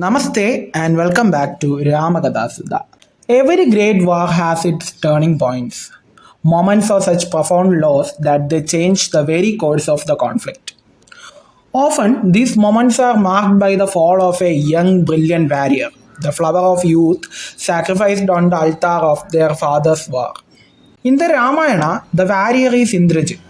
Namaste and welcome back to Ramakathasudha. Every great war has its turning points, moments of such profound loss that they change the very course of the conflict. Often, these moments are marked by the fall of a young, brilliant warrior, the flower of youth sacrificed on the altar of their father's war. In the Ramayana, the warrior is Indrajit,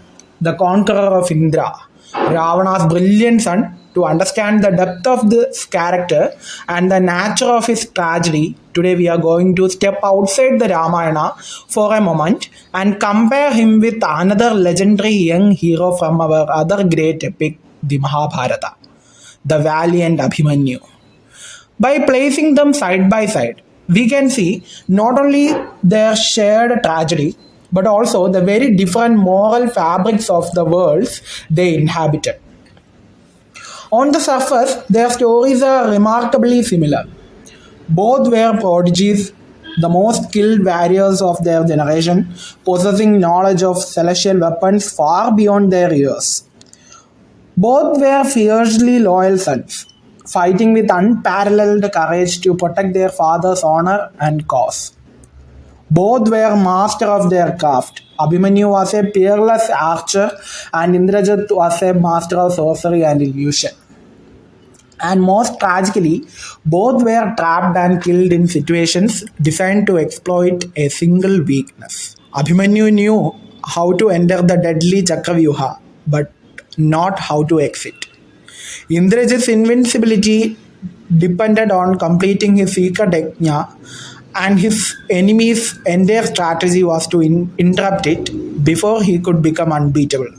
the conqueror of Indra, Ravana's brilliant son. To understand the depth of this character and the nature of his tragedy, today we are going to step outside the Ramayana for a moment and compare him with another legendary young hero from our other great epic, the Mahabharata, the valiant Abhimanyu. By placing them side by side, we can see not only their shared tragedy but also the very different moral fabrics of the worlds they inhabited. On the surface, their stories are remarkably similar. Both were prodigies, the most skilled warriors of their generation, possessing knowledge of celestial weapons far beyond their years. Both were fiercely loyal sons, fighting with unparalleled courage to protect their father's honor and cause. Both were master of their craft. Abhimanyu was a peerless archer and Indrajit was a master of sorcery and illusion. And most tragically, both were trapped and killed in situations designed to exploit a single weakness. Abhimanyu knew how to enter the deadly Chakravyuha, but not how to exit. Indrajit's invincibility depended on completing his secret yajna, and his enemy's entire strategy was to interrupt it before he could become unbeatable.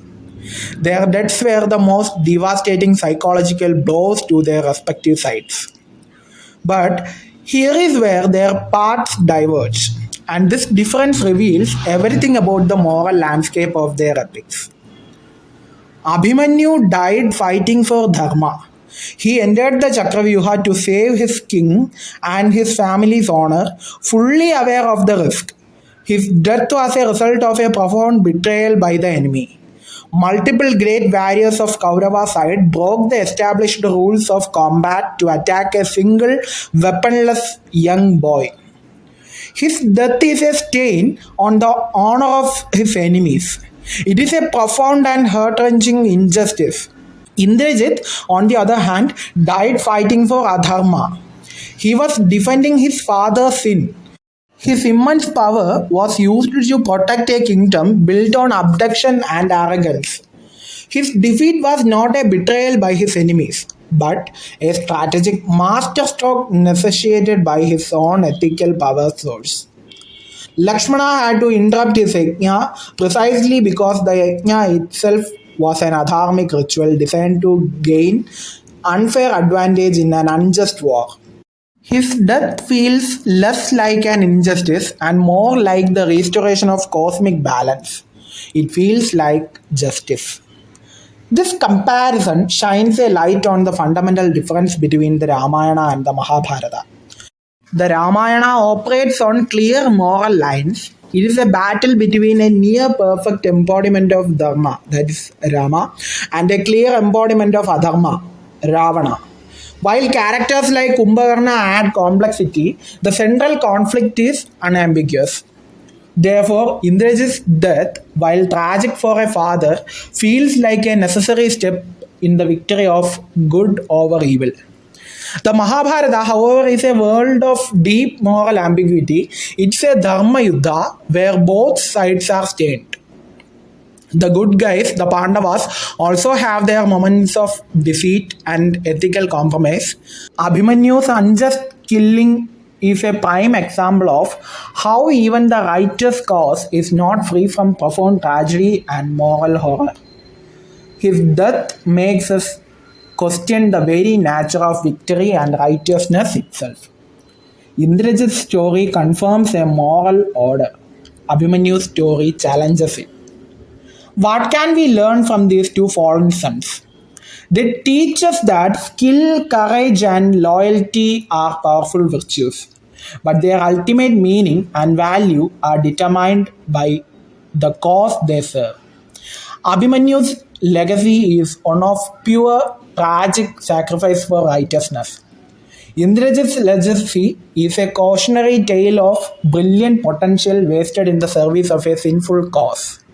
Their deaths were the most devastating psychological blows to their respective sides. But here is where their paths diverge, and this difference reveals everything about the moral landscape of their epics. Abhimanyu died fighting for Dharma. He entered the Chakravyuha to save his king and his family's honor, fully aware of the risk. His death was a result of a profound betrayal by the enemy. Multiple great warriors of Kaurava side broke the established rules of combat to attack a single weaponless young boy. His death is a stain on the honor of his enemies. It is a profound and heart-wrenching injustice. Indrajit, on the other hand, died fighting for Adharma. He was defending his father's sin. His immense power was used to protect a kingdom built on abduction and arrogance. His defeat was not a betrayal by his enemies, but a strategic masterstroke necessitated by his own ethical power source. Lakshmana had to interrupt his yajna precisely because the yajna itself was an adharmic ritual designed to gain unfair advantage in an unjust war. His death feels less like an injustice and more like the restoration of cosmic balance. It feels like justice. This comparison shines a light on the fundamental difference between the Ramayana and the Mahabharata. The Ramayana operates on clear moral lines. It is a battle between a near-perfect embodiment of Dharma, that is Rama, and a clear embodiment of Adharma, Ravana. While characters like Kumbhakarna add complexity, the central conflict is unambiguous. Therefore, Indrajit's death, while tragic for a father, feels like a necessary step in the victory of good over evil. The Mahabharata, however, is a world of deep moral ambiguity. It's a Dharma Yuddha where both sides are stained. The good guys, the Pandavas, also have their moments of defeat and ethical compromise. Abhimanyu's unjust killing is a prime example of how even the righteous cause is not free from profound tragedy and moral horror. His death makes us question the very nature of victory and righteousness itself. Indrajit's story confirms a moral order. Abhimanyu's story challenges it. What can we learn from these two fallen sons? They teach us that skill, courage, and loyalty are powerful virtues, but their ultimate meaning and value are determined by the cause they serve. Abhimanyu's legacy is one of pure tragic sacrifice for righteousness. Indrajit's legacy is a cautionary tale of brilliant potential wasted in the service of a sinful cause.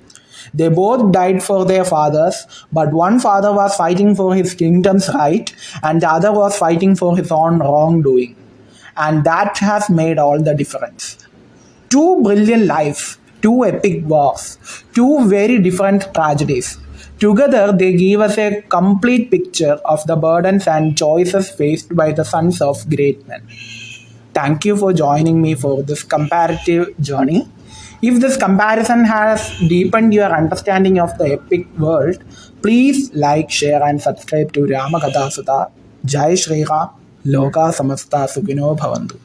They both died for their fathers, but one father was fighting for his kingdom's right, and the other was fighting for his own wrongdoing. And that has made all the difference. Two brilliant lives, two epic wars, two very different tragedies. Together, they give us a complete picture of the burdens and choices faced by the sons of great men. Thank you for joining me for this comparative journey. If this comparison has deepened your understanding of the epic world, please like, share, and subscribe to Ramakathasudha. Jai Shri Ram, Loka Samasta Sukino Bhavantu.